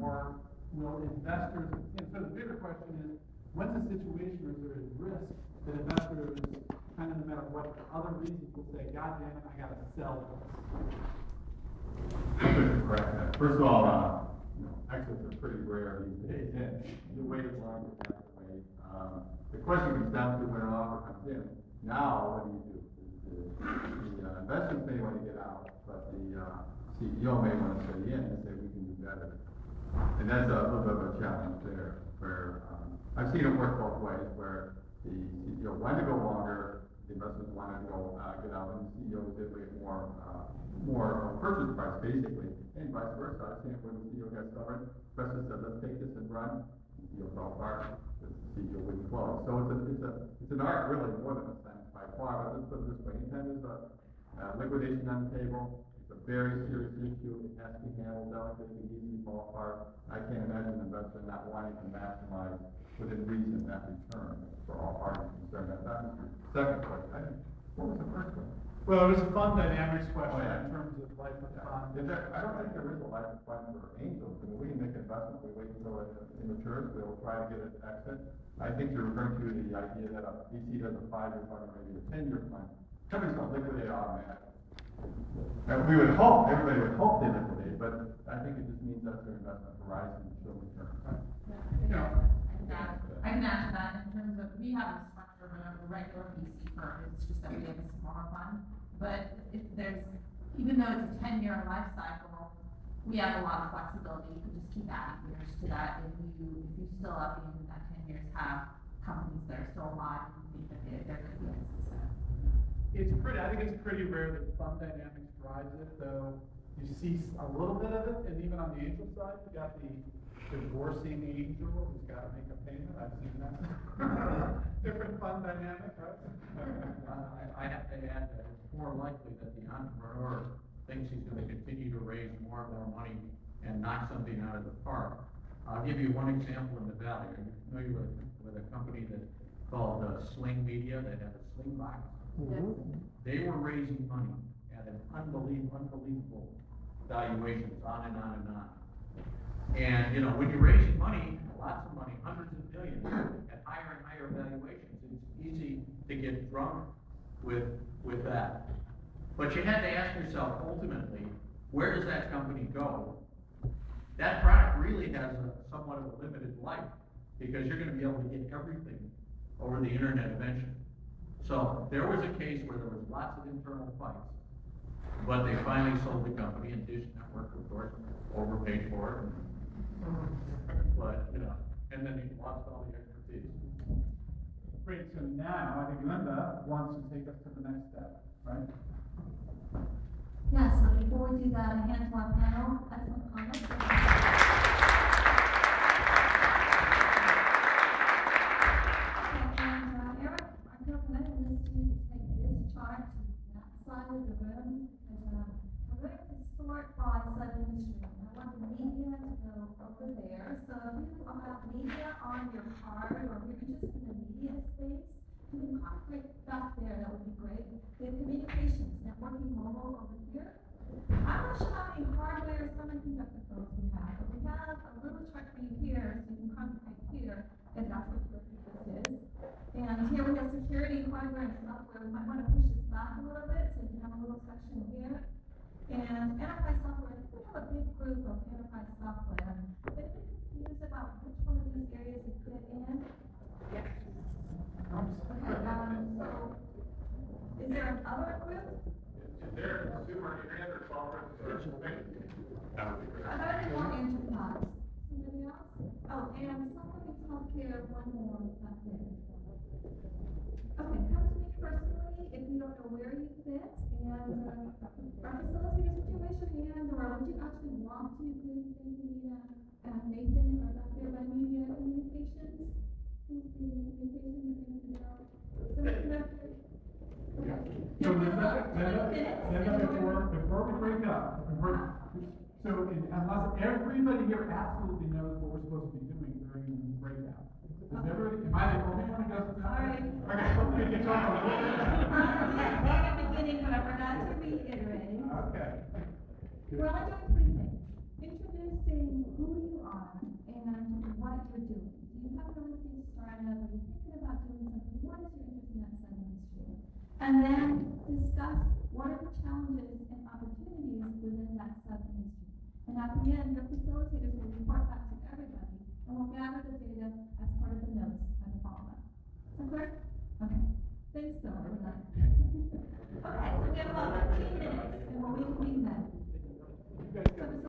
or will investors, and so the bigger question is, when's a situation where there is risk that investors, kind of no matter what other reasons, will say, God damn it, I gotta sell this? I'm going to correct that. First of all, exits are pretty rare these days, and you wait as long as you have to wait. The question comes down to when an offer comes in. Now, what do you do? The investors may want to get out, but the CEO may want to stay in and say we can do better. And that's a little bit of a challenge there, where I've seen it work both ways, where the CEO wanted to go longer, the investors wanted to go get out, and the CEO was able to get more purchase price, basically, and vice versa. I've seen it where the CEO got stubborn, investors said, let's take this and run, the CEO fell apart, the CEO wouldn't close. So it's an art, really, more than a science by far, but let's put it this way. Anytime there's a liquidation on the table, it's a very serious issue, it has to be handled delicately, easily fall apart. I can't imagine an investor not wanting to maximize within reason that return for all parties concerned. That's the second question. What was the first one? Well, there's a fund dynamics question in terms of life of fund. I don't think there is a life of fund for angels. I mean, we can make investments, we wait until it matures, we'll try to get an exit. I think you're referring to the idea that a VC does a 5-year fund or maybe a 10-year fund. Companies don't liquidate automatically. And we would hope, everybody would hope they liquidate, but I think it just means that's their investment horizon to show return. I can add to that in terms of, we have a structure of a regular VC firm, it's just that we have a smaller fund. But if there's, even though it's a 10-year life cycle, we have a lot of flexibility. You can just keep adding years to that if you still at the end of that 10 years have companies that are still alive and you think that they're going to be exits. I think it's pretty rare that fund dynamics drives it, though you see a little bit of it, and even on the angel side, you got the divorcing angel who's got to make a payment. I've seen that. Different fund dynamic, right? I have to add that it's more likely that the entrepreneur thinks he's going to continue to raise more and more money and knock something out of the park. I'll give you one example in the Valley. Are you familiar with a company that's called Sling Media that had a Sling box? Mm-hmm. They were raising money at an unbelievable valuations, on and on and on. And, when you're raising money, lots of money, hundreds of millions, at higher and higher valuations, it's easy to get drunk with that. But you had to ask yourself, ultimately, where does that company go? That product really has somewhat of a limited life, because you're going to be able to get everything over the internet eventually. So there was a case where there was lots of internal fights, but they finally sold the company, and Dish Network, of course, overpaid for it. But, and then he lost all the expertise. Great, so now I think Linda wants to take us to the next step, right? Yeah, so before we do that, a hand to our panel. Excellent comments. Eric, I'm recommending this to you to take this chart to that side of the room. It's a very historic side industry. I want the media to go over there. So if you have media on your card, or if you're just in the media space, you can concentrate stuff there. That would be great. We have communications, networking, mobile over here. I'm not sure how many hardware or semiconductor phones we have, but we have a little chart for you here, so you can concentrate here, and that's what your focus is. And here we have security, hardware, and software. We might want to push this back a little bit, so you can have a little section here. And enterprise software, I think we have a big group of enterprise software. Anybody confused about which one of these areas you fit in? Yes. Okay, so is there another group? Is there a consumer internet or software? That would be great. I thought you want enterprise. Somebody else? Oh, and supplements healthcare, one more, that's it. Okay, come to me personally if you don't know where you fit, and our facilitators, would you raise your hand, or would you actually want to do anything you need Nathan, or back there by media communications? Who's the communications, anything else? Semiconductor? So Linda, before we break up, unless everybody here absolutely knows what we're supposed to be doing during the breakout. Does everybody, am I the only one who doesn't know? Sorry. Okay, so we can talk a little bit. At the beginning, but I forgot to reiterate. Okay. We're only doing three things. Introducing who you are, starting over, you're thinking about doing something, what is your interest in that side of the street? And then discuss what are the challenges and opportunities within that sub-industry. And at the end, your facilitators will report back to everybody, and we'll gather the data as part of the notes at the follow-up. Is that clear? Okay. Thanks, Bill, for that. Okay, so we have about 15 minutes, and we'll reconvene then. You guys got